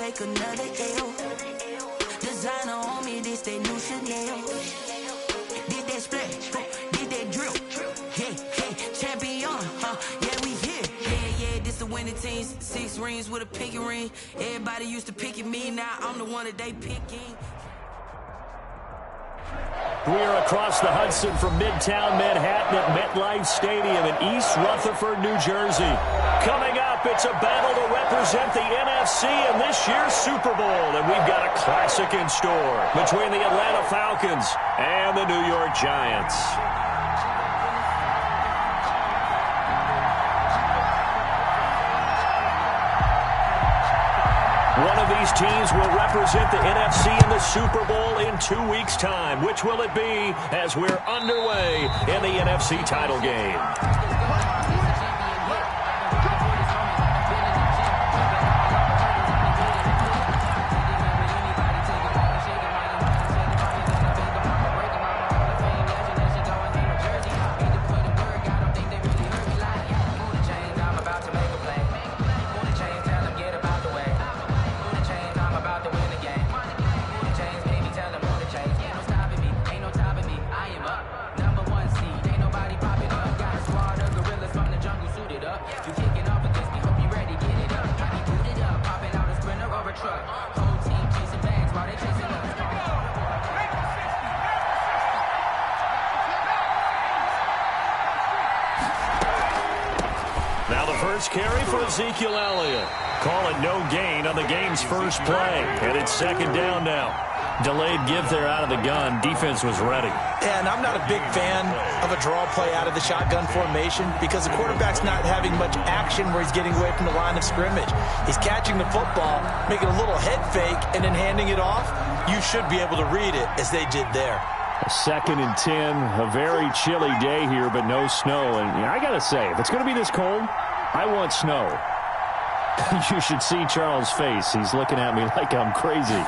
take another L. Designer on me, this that new Chanel. Did that splash, did that drill. Yeah, champion, yeah, we here. Yeah, this the winning team. 6 rings with a pinky ring. Everybody used to pick at me, now I'm the one that they picking. We're across the Hudson from Midtown Manhattan at MetLife Stadium in East Rutherford, New Jersey. Coming up, it's a battle to represent the NFC in this year's Super Bowl. And we've got a classic in store between the Atlanta Falcons and the New York Giants. One of these teams will represent the NFC in the Super Bowl in 2 weeks' time. Which will it be as we're underway in the NFC title game? Carry for Ezekiel Elliott. Call it no gain on the game's first play. And it's second down now. Delayed give there out of the gun. Defense was ready. And I'm not a big fan of a draw play out of the shotgun formation because the quarterback's not having much action where he's getting away from the line of scrimmage. He's catching the football, making a little head fake, and then handing it off. You should be able to read it as they did there. A 2nd and 10. A very chilly day here, but no snow. And I got to say, if it's going to be this cold, I want snow. You should see Charles' face. He's looking at me like I'm crazy.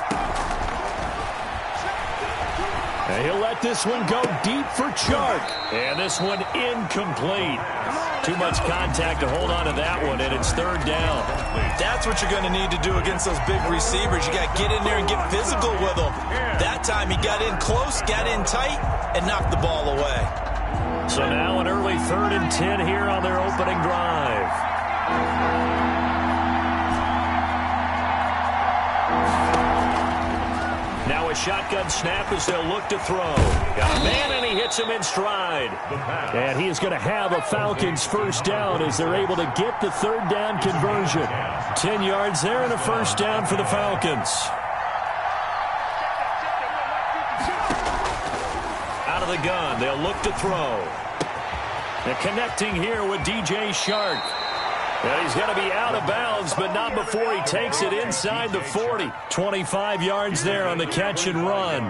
And he'll let this one go deep for Chark. And this one incomplete. Too much contact to hold on to that one, and it's third down. That's what you're going to need to do against those big receivers. You got to get in there and get physical with them. That time he got in close, got in tight, and knocked the ball away. So now an early 3rd and 10 here on their opening drive. Now a shotgun snap as they'll look to throw. Got a man, and he hits him in stride. And he is going to have a Falcons first down as they're able to get the 3rd down conversion. 10 yards there and a first down for the Falcons. Out of the gun, they'll look to throw. They're connecting here with DJ Chark. And he's going to be out of bounds, but not before he takes it inside the 40. 25 yards there on the catch and run.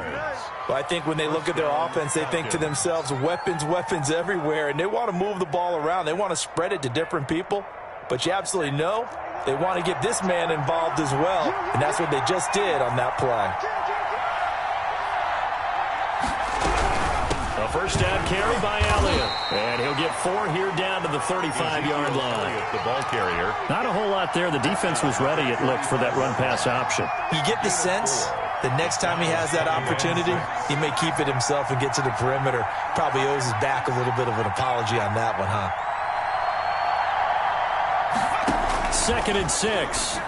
Well, I think when they look at their offense, they think to themselves, weapons, weapons everywhere, and they want to move the ball around. They want to spread it to different people. But you absolutely know they want to get this man involved as well, and that's what they just did on that play. A first down carry by Elliott. And he'll get 4 here down to the 35-yard line. The ball carrier. Not a whole lot there. The defense was ready, it looked, for that run-pass option. You get the sense that next time he has that opportunity, he may keep it himself and get to the perimeter. Probably owes his back a little bit of an apology on that one, huh? 2nd and 6.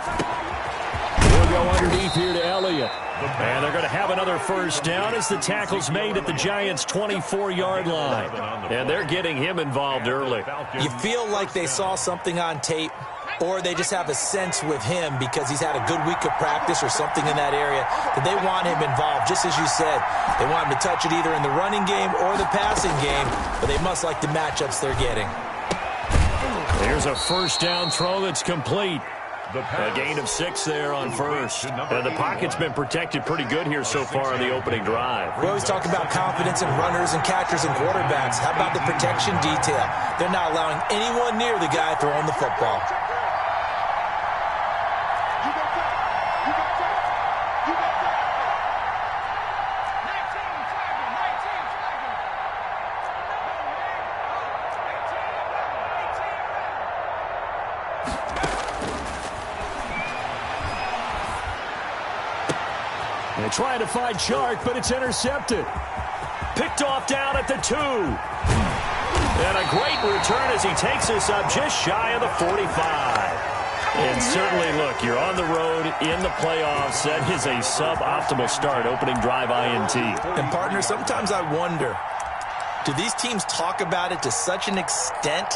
We'll go underneath here to Elliott. And they're going to have another first down as the tackle's made at the Giants' 24-yard line. And they're getting him involved early. You feel like they saw something on tape, or they just have a sense with him because he's had a good week of practice or something in that area that they want him involved. Just as you said, they want him to touch it either in the running game or the passing game, but they must like the matchups they're getting. There's a first down throw that's complete. A gain of 6 there on first. And the pocket's been protected pretty good here so far on the opening drive. We always talk about confidence in runners and catchers and quarterbacks. How about the protection detail? They're not allowing anyone near the guy throwing the football. They try to find Chark, but it's intercepted. Picked off down at the 2. And a great return as he takes us up just shy of the 45. And certainly, look, you're on the road in the playoffs. That is a suboptimal start, opening drive INT. And, partner, sometimes I wonder, do these teams talk about it to such an extent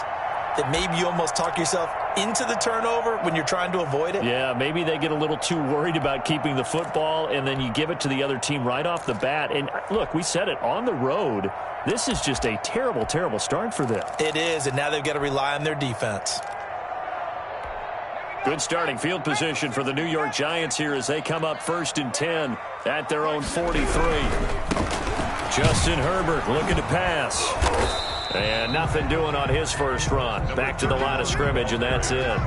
that maybe you almost talk yourself into the turnover when you're trying to avoid it? Yeah, maybe they get a little too worried about keeping the football, and then you give it to the other team right off the bat. And, look, we said it, on the road, this is just a terrible, terrible start for them. It is, and now they've got to rely on their defense. Good starting field position for the New York Giants here as they come up 1st and 10 at their own 43. Justin Herbert looking to pass. And nothing doing on his first run. Back to the line of scrimmage, and that's it.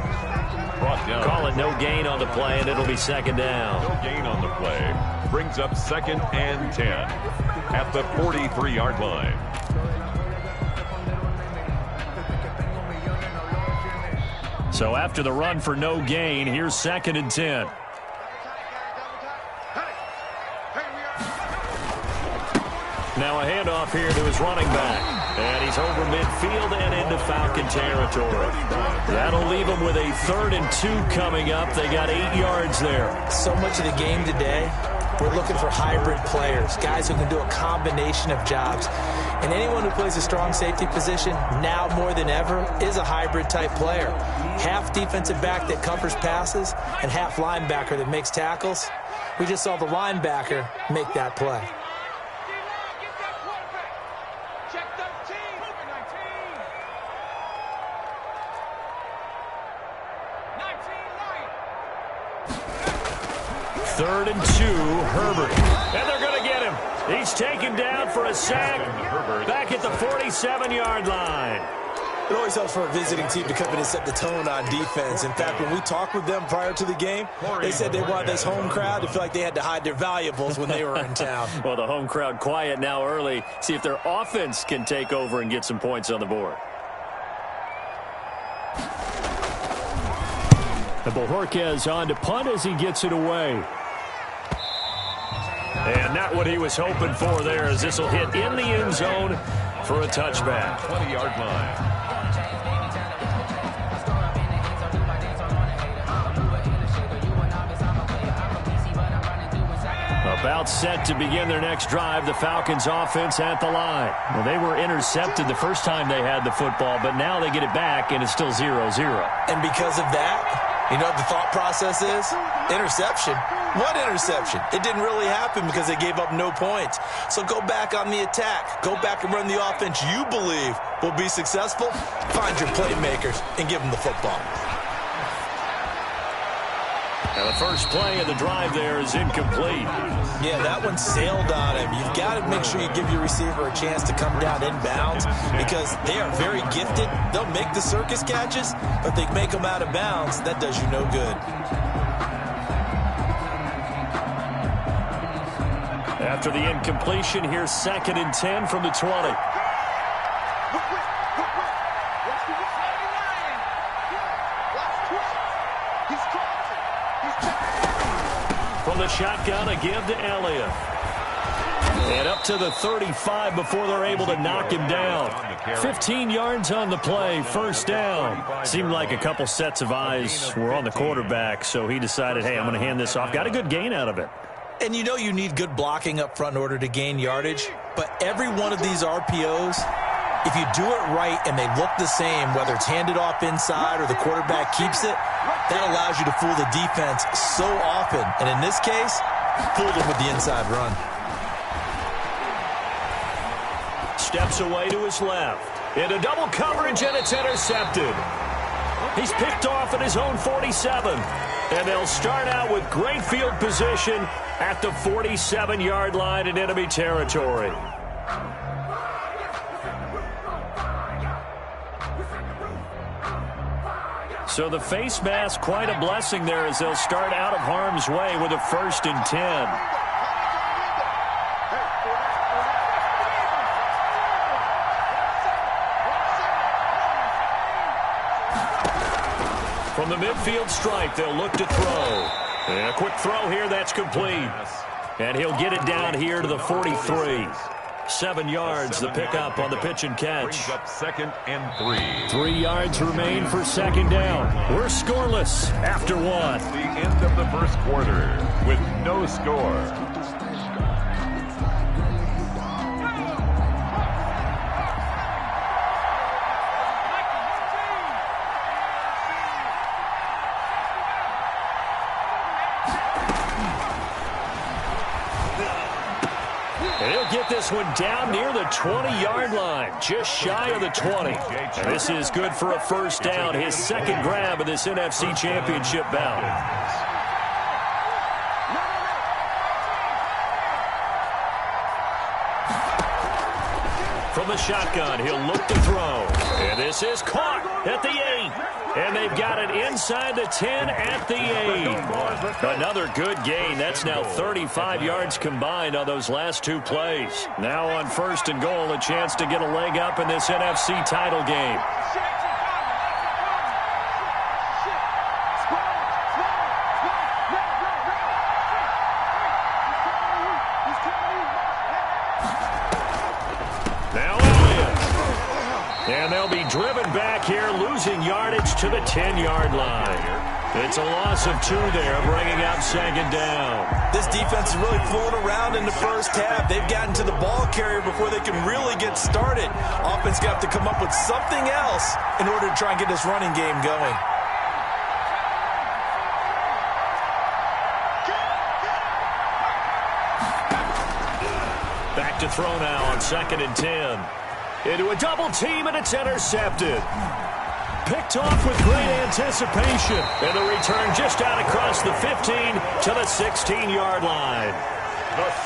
Call it no gain on the play, and it'll be 2nd down. No gain on the play. Brings up 2nd and 10 at the 43-yard line. So after the run for no gain, here's 2nd and 10. Now a handoff here to his running back. And he's over midfield and into Falcon territory. That'll leave him with a 3rd and 2 coming up. They got 8 yards there. So much of the game today, we're looking for hybrid players, guys who can do a combination of jobs. And anyone who plays a strong safety position, now more than ever, is a hybrid-type player. Half defensive back that covers passes and half linebacker that makes tackles. We just saw the linebacker make that play. Third and 2, Herbert. And they're going to get him. He's taken down for a sack back at the 47-yard line. It always helps for a visiting team to come in and set the tone on defense. In fact, when we talked with them prior to the game, they said they wanted this home crowd to feel like they had to hide their valuables when they were in town. Well, the home crowd quiet now early. See if their offense can take over and get some points on the board. The Bojorquez on to punt as he gets it away. And not what he was hoping for there, as this will hit in the end zone for a touchback. 20-yard line. About set to begin their next drive, the Falcons offense at the line. Well, they were intercepted the first time they had the football, but now they get it back, and it's still 0-0. And because of that, you know what the thought process is? Interception. What interception? It didn't really happen because they gave up no points. So go back on the attack. Go back and run the offense you believe will be successful. Find your playmakers and give them the football. Now the first play of the drive there is incomplete. Yeah, that one sailed on him. You've got to make sure you give your receiver a chance to come down inbounds because they are very gifted. They'll make the circus catches, but they make them out of bounds. That does you no good. After the incompletion, here's 2nd and 10 from the 20. From the shotgun, a give to Elliott. And up to the 35 before they're able to knock him down. 15 yards on the play, 1st down. Seemed like a couple sets of eyes were on the quarterback, so he decided, hey, I'm going to hand this off. Got a good gain out of it. And you know you need good blocking up front in order to gain yardage, but every one of these RPOs, if you do it right and they look the same, whether it's handed off inside or the quarterback keeps it, that allows you to fool the defense so often. And in this case, fooled them with the inside run. Steps away to his left. Into double coverage, and it's intercepted. He's picked off at his own 47. And they'll start out with great field position at the 47-yard line in enemy territory. So the face mask, quite a blessing there as they'll start out of harm's way with a 1st and 10. From the midfield stripe, they'll look to throw. And a quick throw here, that's complete. And he'll get it down here to the 43. 7 yards, the pickup on the pitch and catch. Brings up 2nd and 3. 3 yards remain for 2nd down. We're scoreless after 1. The end of the first quarter with no score. He'll get this one down near the 20-yard line, just shy of the 20. And this is good for a first down, his 2nd grab of this NFC Championship bout. From the shotgun, he'll look to throw. And this is caught at the 8. And they've got it inside the 10 at the 8. Another good gain. That's now 35 yards combined on those last 2 plays. Now on 1st and goal, a chance to get a leg up in this NFC title game. And they'll be driven back here, losing yardage to the 10-yard line. It's a loss of 2 there, bringing up 2nd down. This defense is really fooling around in the first half. They've gotten to the ball carrier before they can really get started. Offense got to come up with something else in order to try and get this running game going. Back to throw now on 2nd and 10. Into a double team, and it's intercepted. Picked off with great anticipation. And the return just out across the 15 to the 16-yard line.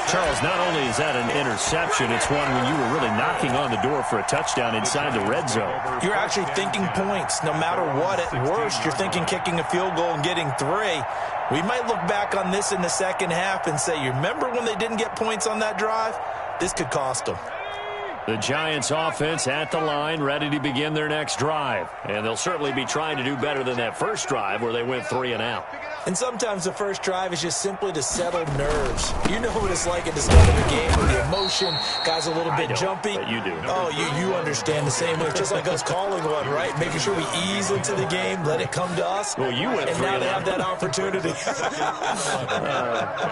Charles, not only is that an interception, it's one when you were really knocking on the door for a touchdown inside the red zone. You're actually thinking points. No matter what, at worst, you're thinking kicking a field goal and getting 3. We might look back on this in the second half and say, you remember when they didn't get points on that drive? This could cost them. The Giants offense at the line, ready to begin their next drive. And they'll certainly be trying to do better than that first drive where they went 3 and out. And sometimes the first drive is just simply to settle nerves. You know what it's like at the start of a game with the emotion. Guys a little bit jumpy. But you do. Oh, you understand the same way. It's just like us calling one, right? Making sure we ease into the game, let it come to us. Well, you went 3 and out. And now they have that opportunity.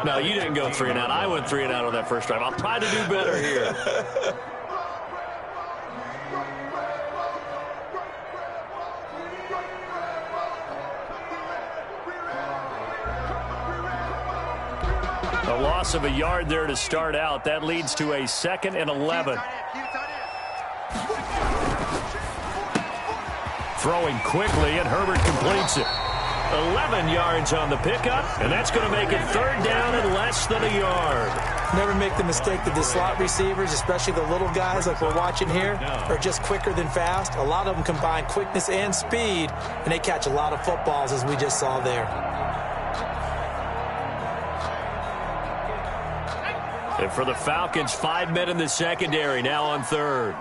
No, you didn't go 3 and out. I went 3 and out on that first drive. I'll try to do better here. A loss of a yard there to start out. That leads to a 2nd and 11. Throwing quickly, and Herbert completes it. 11 yards on the pickup, and that's going to make it 3rd down and less than a yard. Never make the mistake that the slot receivers, especially the little guys like we're watching here, are just quicker than fast. A lot of them combine quickness and speed, and they catch a lot of footballs, as we just saw there. And for the Falcons, 5 men in the secondary, now on 3rd.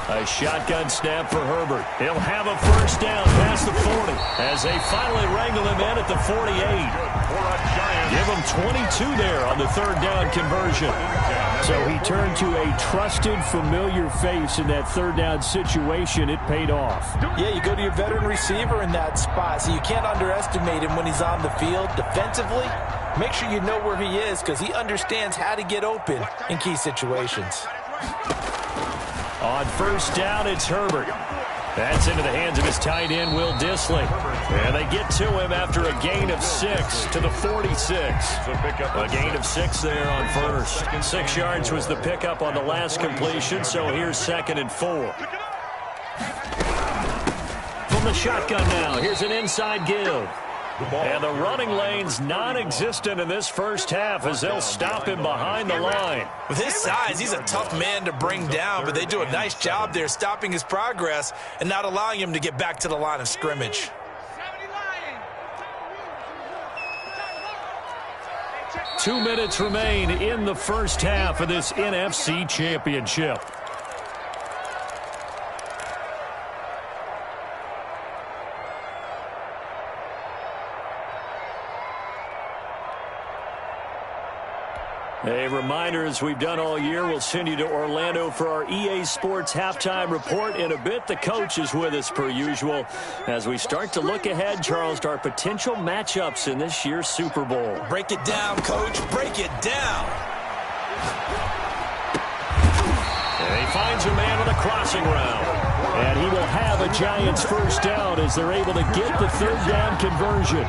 A shotgun snap for Herbert. He'll have a first down past the 40 as they finally wrangle him in at the 48. Give him 22 there on the 3rd down conversion. So he turned to a trusted, familiar face in that 3rd down situation. It paid off. Yeah, you go to your veteran receiver in that spot, so you can't underestimate him when he's on the field defensively. Make sure you know where he is because he understands how to get open in key situations. On first down, it's Herbert. That's into the hands of his tight end, Will Dissly. And they get to him after a gain of 6 to the 46. A gain of 6 there on first. 6 yards was the pickup on the last completion, so here's 2nd and 4. From the shotgun now, here's an inside give. And the running lane's non-existent in this first half as they'll stop him behind the line. With his size, he's a tough man to bring down, but they do a nice job there stopping his progress and not allowing him to get back to the line of scrimmage. Two minutes remain in the first half of this NFC Championship. A reminder, as we've done all year, we'll send you to Orlando for our EA Sports halftime report in a bit. The coach is with us per usual as we start to look ahead, Charles, to our potential matchups in this year's Super Bowl. Break it down, Coach. Break it down. And he finds a man on the crossing route. And he will have a Giants first down as they're able to get the third down conversion.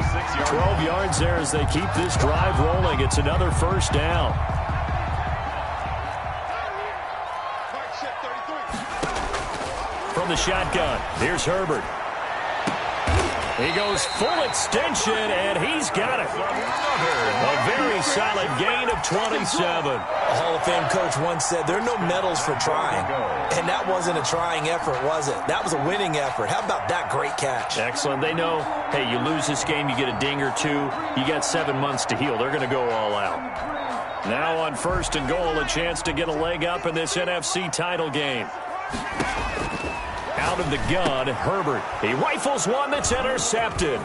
12 yards there as they keep this drive rolling. It's another first down. From the shotgun, here's Herbert. He goes full extension, and he's got it. A very solid gain of 27. A Hall of Fame coach once said, there are no medals for trying. And that wasn't a trying effort, was it? That was a winning effort. How about that great catch? Excellent. They know, hey, you lose this game, you get a ding or two. You got 7 months to heal. They're going to go all out. Now on first and goal, a chance to get a leg up in this NFC title game. Out of the gun, Herbert. He rifles one that's intercepted.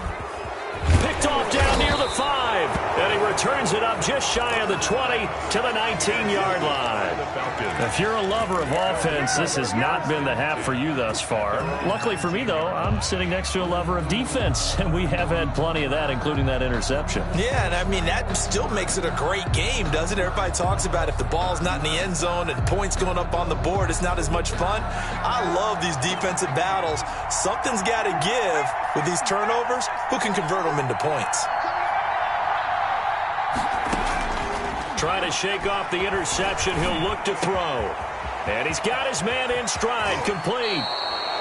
Picked off down near the 5. And he returns it up just shy of the 20 to the 19-yard line. If you're a lover of offense, this has not been the half for you thus far. Luckily for me, though, I'm sitting next to a lover of defense, and we have had plenty of that, including that interception. Yeah, and I mean, that still makes it a great game, doesn't it? Everybody talks about if the ball's not in the end zone and points going up on the board, it's not as much fun. I love these defensive battles. Something's got to give with these turnovers. Who can convert them into points? Trying to shake off the interception. He'll look to throw. And he's got his man in stride, complete.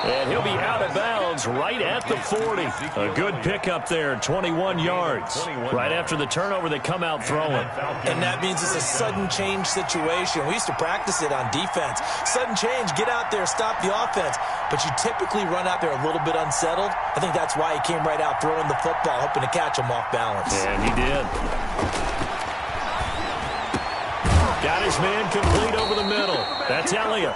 And he'll be out of bounds right at the 40. A good pickup there, 21 yards. Right after the turnover, they come out throwing. And that means it's a sudden change situation. We used to practice it on defense. Sudden change, get out there, stop the offense. But you typically run out there a little bit unsettled. I think that's why he came right out throwing the football, hoping to catch him off balance. And he did. Got his man complete over the middle. That's Elliott.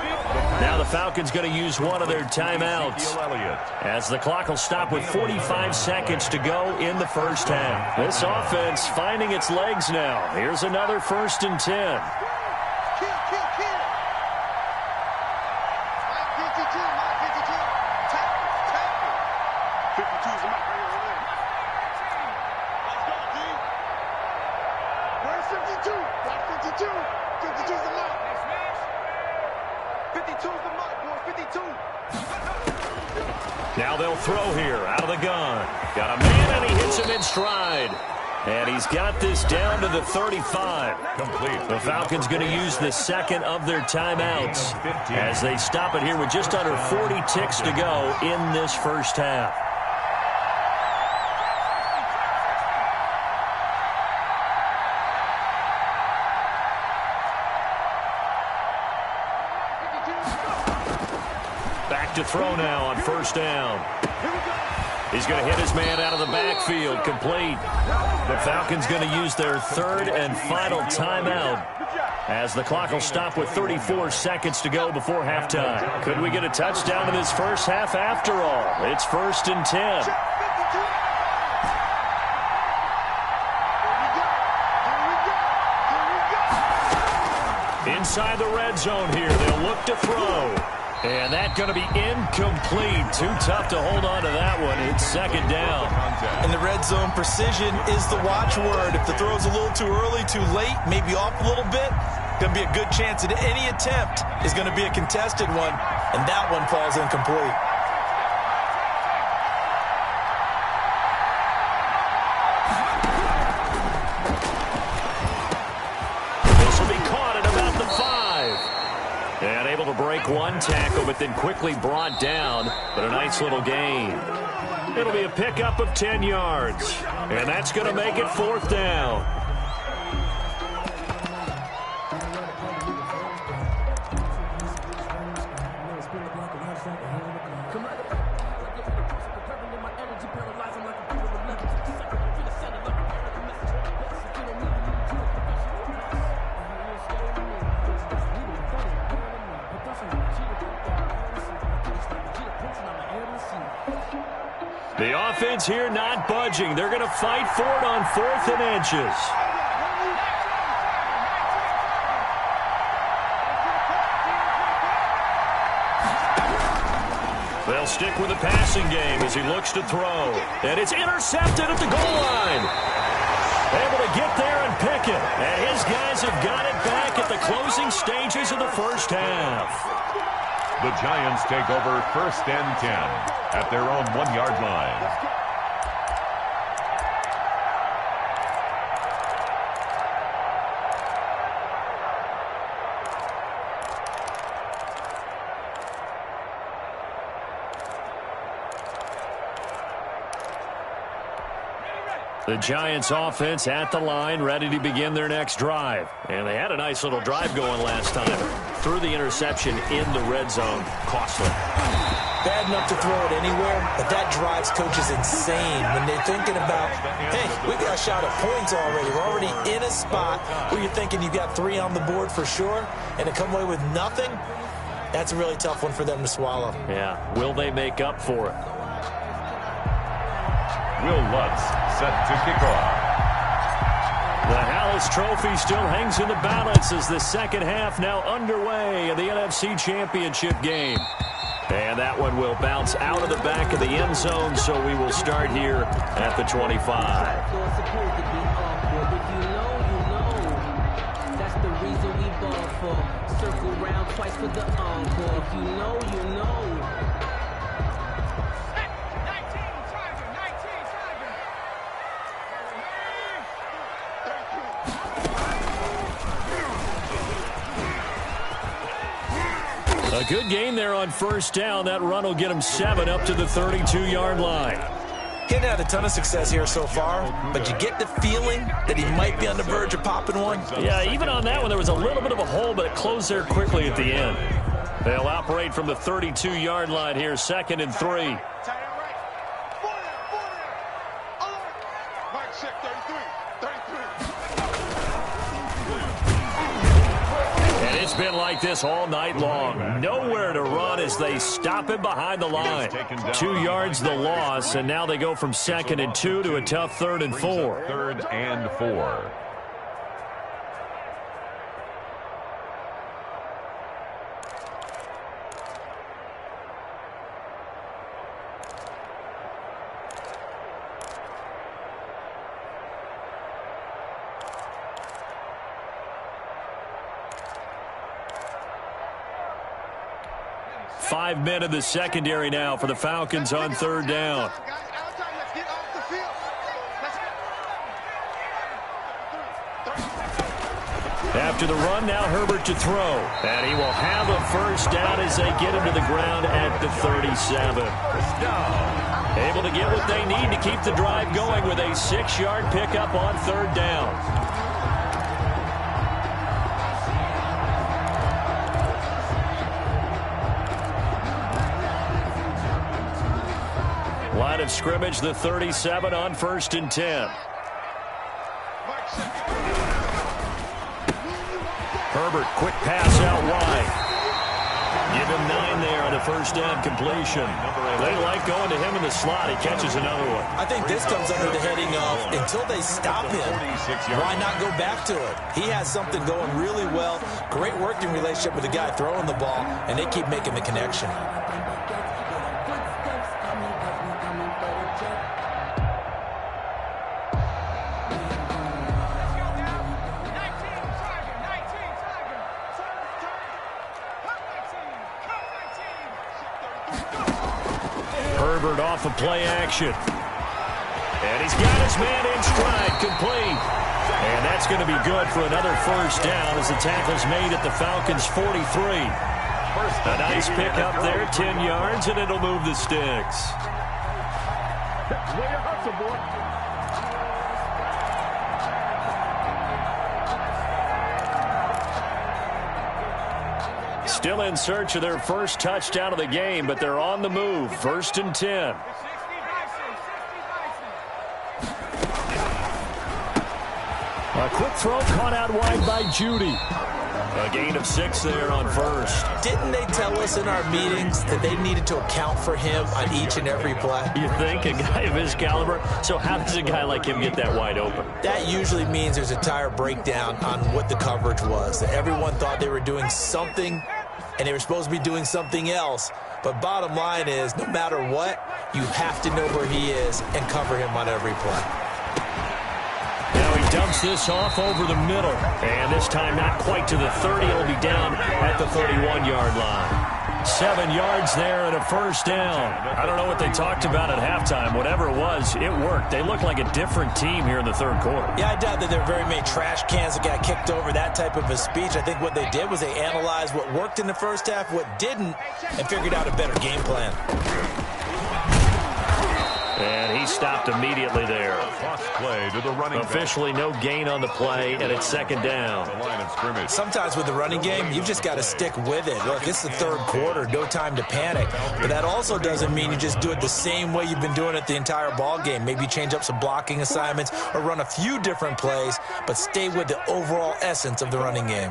Now the Falcons going to use one of their timeouts as the clock will stop with 45 seconds to go in the first half. This offense finding its legs now. Here's another 1st and 10. Now they'll throw here out of the gun. Got a man, and he hits him in stride. And he's got this down to the 35. Complete. The Falcons going to use the second of their timeouts as they stop it here with just under 40 ticks to go in this first half. To throw now on first down. He's going to hit his man out of the backfield, complete. The Falcons going to use their third and final timeout as the clock will stop with 34 seconds to go before halftime. Could we get a touchdown in this first half after all? It's 1st and 10. Inside the red zone here, they'll look to throw. And that's going to be incomplete. Too tough to hold on to that one. It's 2nd down. In the red zone, precision is the watchword. If the throw's a little too early, too late, maybe off a little bit, going to be a good chance that any attempt is going to be a contested one, and that one falls incomplete. And able to break one tackle, but then quickly brought down. But a nice little gain. It'll be a pickup of 10 yards. And that's going to make it 4th down. The offense here not budging. They're going to fight for it on 4th and inches. They'll stick with the passing game as he looks to throw. And it's intercepted at the goal line. Able to get there and pick it. And his guys have got it back at the closing stages of the first half. The Giants take over 1st and 10 at their own 1-yard line. The Giants offense at the line, ready to begin their next drive. And they had a nice little drive going last time. Threw the interception in the red zone. Costly. Bad enough to throw it anywhere, but that drives coaches insane when they're thinking about, hey, we got a shot at points already. We're already in a spot where you're thinking you've got 3 on the board for sure, and to come away with nothing, that's a really tough one for them to swallow. Yeah. Will they make up for it? Will Lutz set to kick off. The Hallis Trophy still hangs in the balance as the second half now underway in the NFC Championship game. And that one will bounce out of the back of the end zone, so we will start here at the 25. That's the reason we ball for. Circle round twice for the encore. If you know, you know. A good gain there on first down. That run will get him 7 up to the 32-yard line. He hadn't had a ton of success here so far, but you get the feeling that he might be on the verge of popping one. Yeah, even on that one, there was a little bit of a hole, but it closed there quickly at the end. They'll operate from the 32-yard line here, 2nd and 3. It's been like this all night long. Nowhere to run as they stop him behind the line. 2 yards the loss, and now they go from 2nd and 2 to a tough 3rd and 4. 3rd and 4. Five men in the secondary now for the Falcons on 3rd down. After the run, now Herbert to throw. And he will have a first down as they get him to the ground at the 37. Able to get what they need to keep the drive going with a 6-yard pickup on 3rd down. Line of scrimmage, the 37 on 1st and 10. Herbert, quick pass out wide. Give him 9 there on the first down completion. They like going to him in the slot. He catches another one. I think this comes under the heading of until they stop him, why not go back to it? He has something going really well. Great working relationship with the guy throwing the ball, and they keep making the connection. Herbert off of play action. And he's got his man in stride, complete. And that's going to be good for another first down as the tackle's made at the Falcons' 43. A nice pickup there, 10 yards, and it'll move the sticks. Still in search of their first touchdown of the game, but they're on the move. 1st and 10. A quick throw caught out wide by Judy. A gain of 6 there on first. Didn't they tell us in our meetings that they needed to account for him on each and every play? You think? A guy of his caliber? So how does a guy like him get that wide open? That usually means there's a tire breakdown on what the coverage was. That everyone thought they were doing something, and they were supposed to be doing something else. But bottom line is, no matter what, you have to know where he is and cover him on every play. Now he dumps this off over the middle. And this time not quite to the 30. It'll be down at the 31-yard line. 7 yards there and a first down. I don't know what they talked about at halftime. Whatever it was, it worked. They look like a different team here in the third quarter. Yeah, I doubt that there were very many trash cans that got kicked over, that type of a speech. I think what they did was they analyzed what worked in the first half, what didn't, and figured out a better game plan. And he stopped immediately there. Play to the running Officially no gain on the play, and it's second down. Sometimes with the running game, you've just got to stick with it. Look, it's the third quarter, no time to panic. But that also doesn't mean you just do it the same way you've been doing it the entire ball game. Maybe change up some blocking assignments or run a few different plays, but stay with the overall essence of the running game.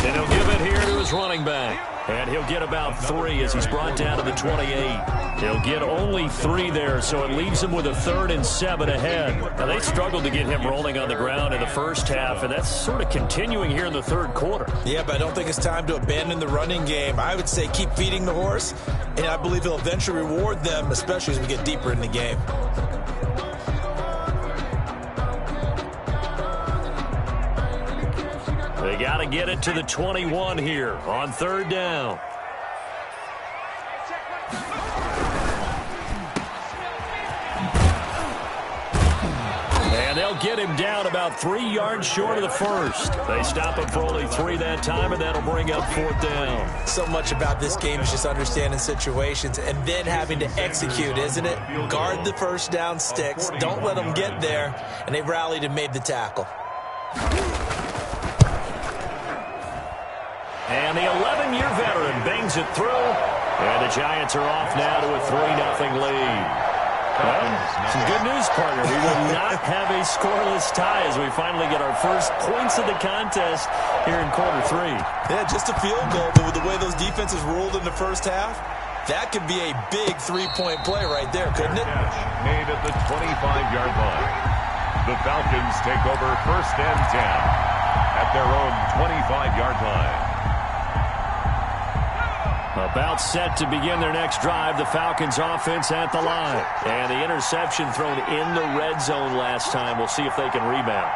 And he'll give it here to his running back. And he'll get about 3 as he's brought down to the 28. He'll get only 3 there, so it leaves him with a 3rd and 7 ahead. Now, they struggled to get him rolling on the ground in the first half, and that's sort of continuing here in the third quarter. Yeah, but I don't think it's time to abandon the running game. I would say keep feeding the horse, and I believe he'll eventually reward them, especially as we get deeper in the game. They got to get it to the 21 here on third down. And they'll get him down about 3 yards short of the first. They stop him for only 3 that time, and that'll bring up 4th down. So much about this game is just understanding situations and then having to execute, isn't it? Guard the first down sticks. Don't let them get there. And they rallied and made the tackle. And the 11-year veteran bangs it through. And the Giants are off now to a 3-0 lead. Well, some good news, partner. We will not have a scoreless tie as we finally get our first points of the contest here in quarter 3. Yeah, just a field goal, but with the way those defenses ruled in the first half, that could be a big 3-point play right there, couldn't it? Made at the 25-yard line. The Falcons take over 1st and 10 at their own 25-yard line. About set to begin their next drive. The Falcons offense at the line. And the interception thrown in the red zone last time. We'll see if they can rebound.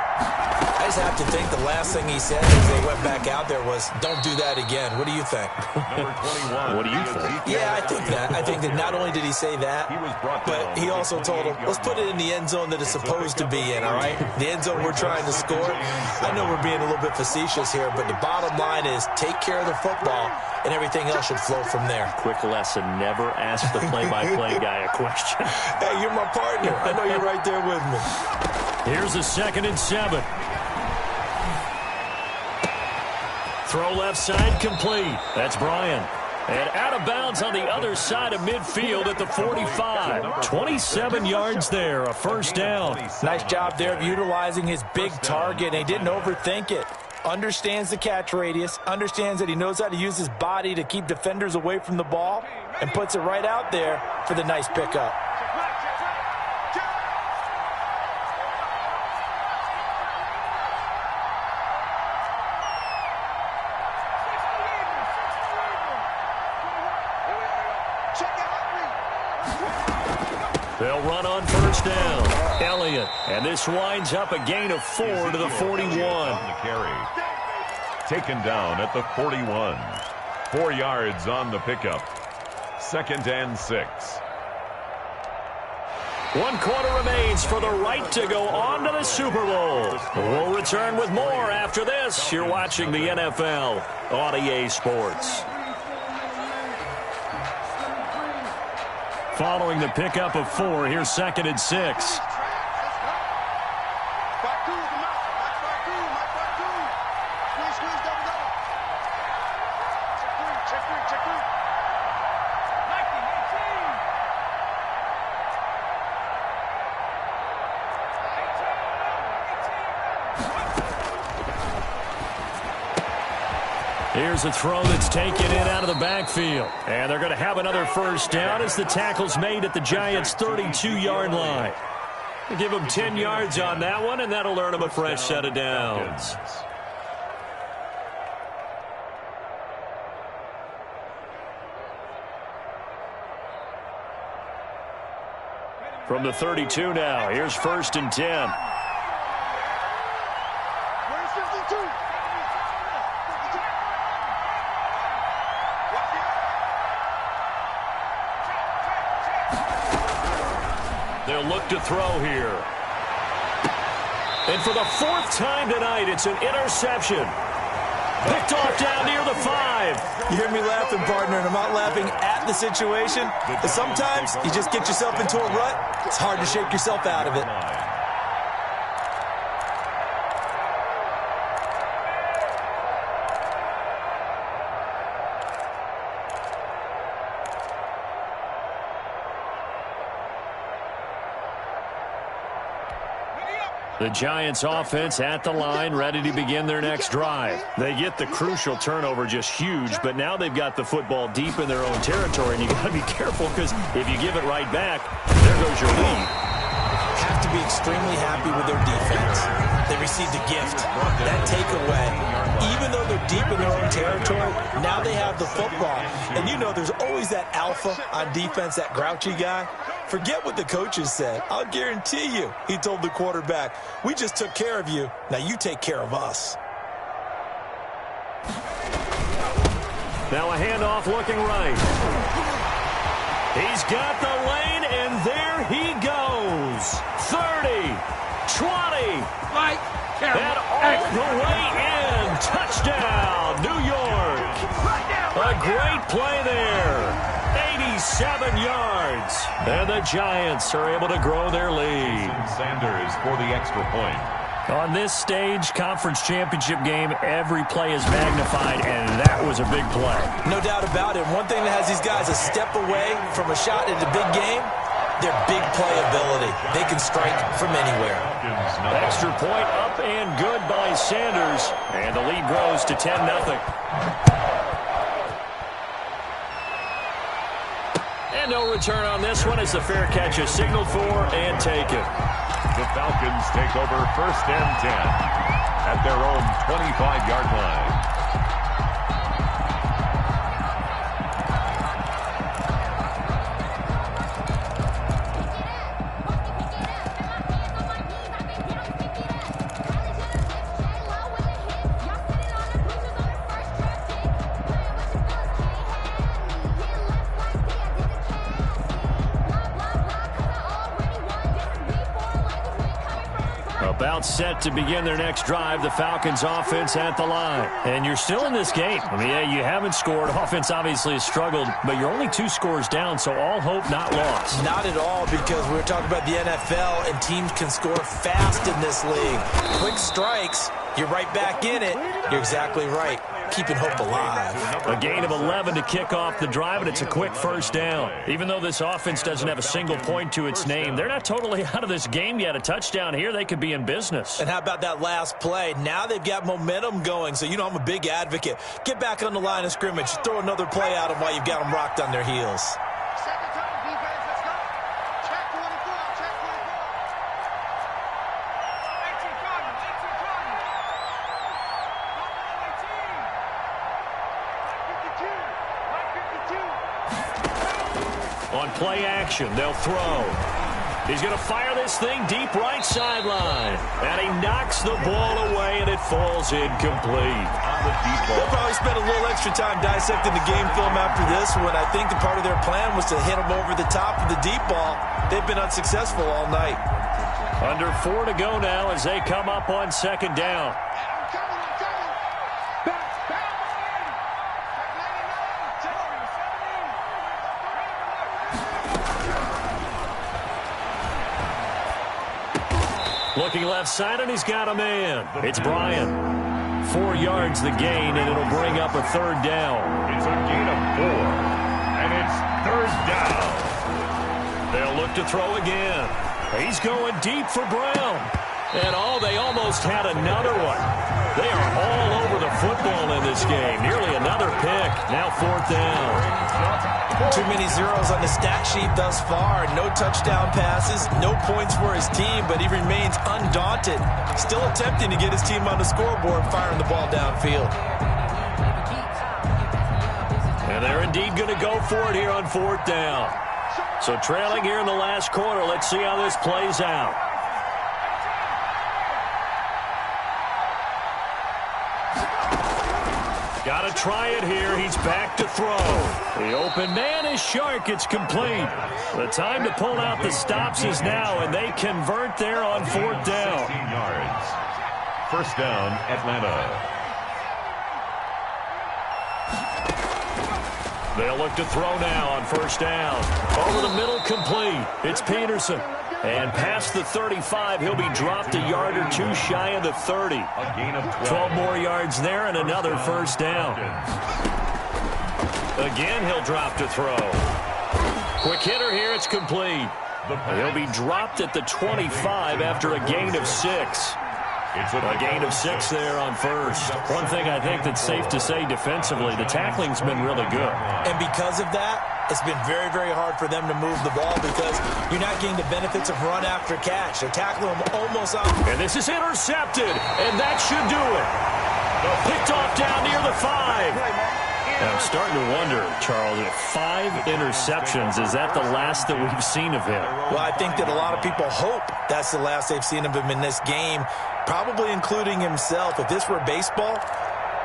I just have to think the last thing he said as they went back out there was, don't do that again. What do you think? Number 21. What do you think? Yeah, I think that. I think that not only did he say that, but he also told him, let's put it in the end zone that it's supposed to be in, all right? The end zone we're trying to score. I know we're being a little bit facetious here, but the bottom line is take care of the football, and everything else should flow from there. Quick lesson, never ask the play-by-play guy a question. Hey, you're my partner. I know you're right there with me. Here's a 2nd and 7. Throw left side complete. That's Bryan. And out of bounds on the other side of midfield at the 45. 27 yards there, a first down. Nice job there of utilizing his big target, and he didn't overthink it. Understands the catch radius, understands that he knows how to use his body to keep defenders away from the ball, and puts it right out there for the nice pickup. They'll run on first down. Elliott. And this winds up a gain of 4 to the 41. On the carry. Taken down at the 41. 4 yards on the pickup. 2nd and 6. 1 quarter remains for the right to go on to the Super Bowl. We'll return with more after this. You're watching the NFL on EA Sports. Following the pickup of 4, here's 2nd and 6. Here's a throw that's taken in out of the backfield. And they're going to have another first down as the tackle's made at the Giants' 32-yard line. We'll give them 10 yards on that one, and that'll earn them a fresh set of downs. From the 32 now, here's 1st and 10. They'll look to throw here. And for the 4th time tonight, it's an interception. Picked off down near the 5. You hear me laughing, partner, and I'm not laughing at the situation. But sometimes you just get yourself into a rut. It's hard to shake yourself out of it. The Giants offense at the line, ready to begin their next drive. They get the crucial turnover, just huge, but now they've got the football deep in their own territory, and you got to be careful because if you give it right back, there goes your lead. Have to be extremely happy with their defense. They received a gift. That takeaway, even though they're deep in their own territory, now they have the football. And you know there's always that alpha on defense, that grouchy guy. Forget what the coaches said. I'll guarantee you, he told the quarterback, we just took care of you. Now you take care of us. Now a handoff looking right. He's got the lane, and there he goes. 30, 20, and all the way in. Touchdown, New York. A great play there. 87 yards. And the Giants are able to grow their lead. Sanders for the extra point. On this stage, conference championship game, every play is magnified, and that was a big play. No doubt about it. One thing that has these guys a step away from a shot at a big game, their big playability. They can strike from anywhere. Extra point up and good by Sanders, and the lead grows to 10-0. And no return on this one as the fair catch is signaled for and taken. The Falcons take over 1st and 10 at their own 25-yard line. About set to begin their next drive, the Falcons offense at the line. And you're still in this game. I mean, yeah, you haven't scored. Offense obviously has struggled, but you're only 2 scores down, so all hope not lost. Not at all, because we were talking about the NFL, and teams can score fast in this league. Quick strikes, you're right back in it. You're exactly right. Keeping hope alive. A gain of 11 to kick off the drive, and it's a quick 1st down. Even though this offense doesn't have a single point to its name, they're not totally out of this game yet. A touchdown here, they could be in business. And how about that last play? Now they've got momentum going, so you know I'm a big advocate. Get back on the line of scrimmage. Throw another play at them while you've got them rocked on their heels. On play action, they'll throw. He's going to fire this thing deep right sideline. And he knocks the ball away, and it falls incomplete. They'll probably spend a little extra time dissecting the game film after this one. I think the part of their plan was to hit him over the top of the deep ball. They've been unsuccessful all night. Under 4 to go now as they come up on 2nd down. Looking left side, and he's got a man. It's Bryant. 4 yards the gain, and it'll bring up a 3rd down. It's a gain of 4, and it's 3rd down. They'll look to throw again. He's going deep for Brown. And they almost had another one. They are all over the football in this game. Nearly another pick. Now 4th down. Too many zeros on the stat sheet thus far. No touchdown passes, no points for his team, but he remains undaunted. Still attempting to get his team on the scoreboard, firing the ball downfield. And they're indeed going to go for it here on 4th down. So trailing here in the last quarter. Let's see how this plays out. Got to try it here. He's back to throw. The open man is Shark. It's complete. The time to pull out the stops is now, and they convert there on fourth down. 16 yards. First down, Atlanta. They'll look to throw now on first down. Over the middle, complete. It's Peterson. And past the 35, he'll be dropped a yard or two shy of the 30. A gain of 12 more yards there and another first down. Again, he'll drop to throw. Quick hitter here, it's complete. He'll be dropped at the 25 after a gain of 6. A gain of 6 there on first. One thing I think that's safe to say defensively, the tackling's been really good. And because of that, it's been very, very hard for them to move the ball because you're not getting the benefits of run after catch. They're tackling them almost out. And this is intercepted, and that should do it. Picked off down near the 5. I'm starting to wonder, Charles, if 5 interceptions, is that the last that we've seen of him? Well, I think that a lot of people hope that's the last they've seen of him in this game, probably including himself. If this were baseball,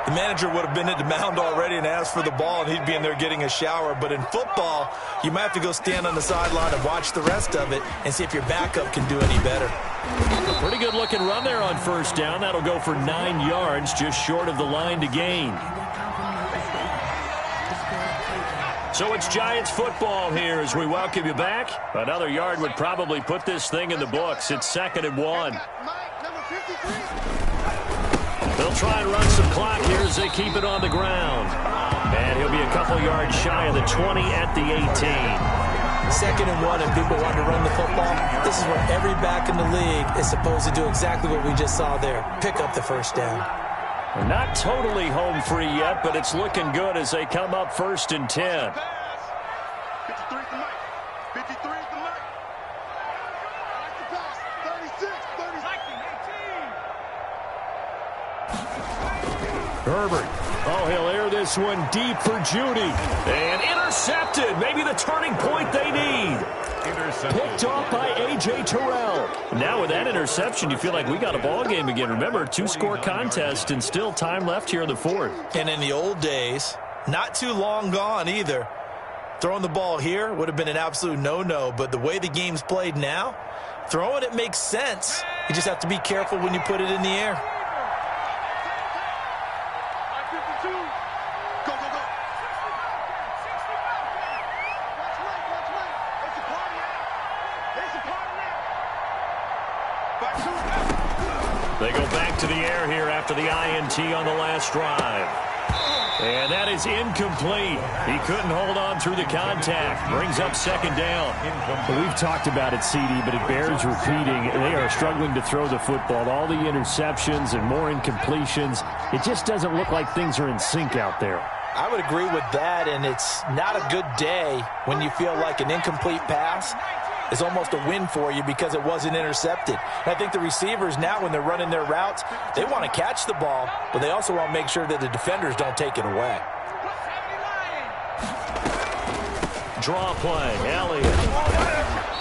the manager would have been at the mound already and asked for the ball, and he'd be in there getting a shower. But in football, you might have to go stand on the sideline and watch the rest of it and see if your backup can do any better. Pretty good-looking run there on first down. That'll go for 9 yards, just short of the line to gain. So it's Giants football here as we welcome you back. Another yard would probably put this thing in the books. It's 2nd and 1. They'll try and run some clock here as they keep it on the ground. And he'll be a couple yards shy of the 20 at the 18. 2nd and 1 and people want to run the football. This is where every back in the league is supposed to do exactly what we just saw there. Pick up the first down. Not totally home free yet, but it's looking good as they come up 1st and 10. 53 is the mic. 53 is the mic. Like the pass. 36, 30. Herbert. Oh, he'll air this one deep for Judy. And intercepted. Maybe the turning point they need. Picked off by A.J. Terrell. Now with that interception, you feel like we got a ball game again. Remember, 2-score contest and still time left here in the 4th. And in the old days, not too long gone either, throwing the ball here would have been an absolute no-no. But the way the game's played now, throwing it makes sense. You just have to be careful when you put it in the air. They go back to the air here after the INT on the last drive. And that is incomplete. He couldn't hold on through the contact. Brings up 2nd down. Well, we've talked about it, CD, but it bears repeating. They are struggling to throw the football. All the interceptions and more incompletions. It just doesn't look like things are in sync out there. I would agree with that, and it's not a good day when you feel like an incomplete pass is almost a win for you because it wasn't intercepted. And I think the receivers now, when they're running their routes, they want to catch the ball, but they also want to make sure that the defenders don't take it away. Draw play, Elliott.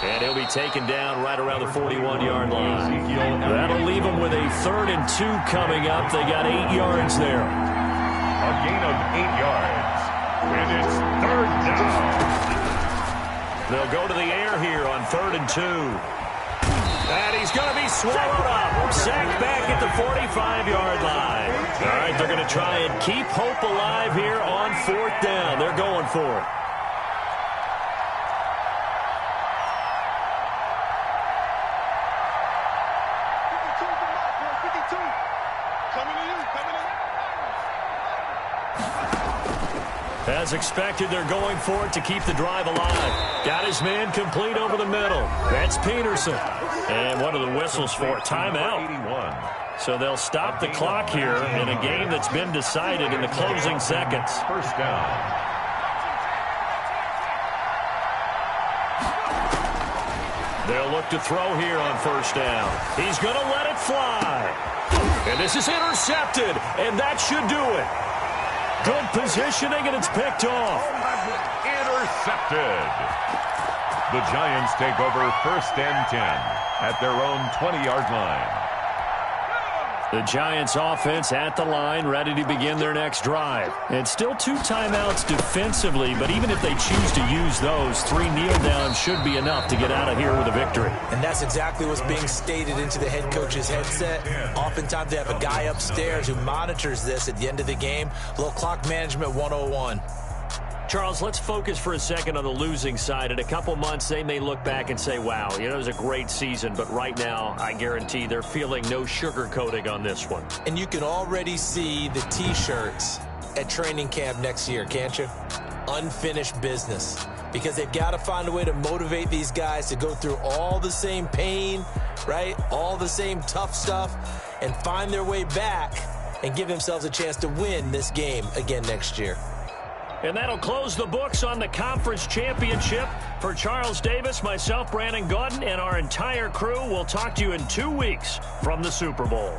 And he'll be taken down right around the 41-yard line. That'll leave them with a 3rd and 2 coming up. They got 8 yards there. A gain of 8 yards. And it's 3rd down. They'll go to the air here on 3rd and 2. And he's going to be swallowed up. Sacked back at the 45-yard line. All right, they're going to try and keep hope alive here on 4th down. They're going for it. As expected, they're going for it to keep the drive alive. Got his man complete over the middle. That's Peterson. And one of the whistles for it. Timeout. 81. So they'll stop the clock here in a game that's been decided in the closing seconds. First down. They'll look to throw here on first down. He's going to let it fly. And this is intercepted, and that should do it. Good positioning, and it's picked off. Intercepted. The Giants take over 1st and 10 at their own 20-yard line. The Giants offense at the line, ready to begin their next drive. And still 2 timeouts defensively, but even if they choose to use those, 3 kneel downs should be enough to get out of here with a victory. And that's exactly what's being stated into the head coach's headset. Oftentimes they have a guy upstairs who monitors this at the end of the game. A little clock management 101. Charles, let's focus for a second on the losing side. In a couple months, they may look back and say, wow, it was a great season. But right now, I guarantee they're feeling no sugarcoating on this one. And you can already see the T-shirts at training camp next year, can't you? Unfinished business. Because they've got to find a way to motivate these guys to go through all the same pain, right? All the same tough stuff, and find their way back and give themselves a chance to win this game again next year. And that'll close the books on the conference championship. For Charles Davis, myself, Brandon Gaudin, and our entire crew, we'll talk to you in 2 weeks from the Super Bowl.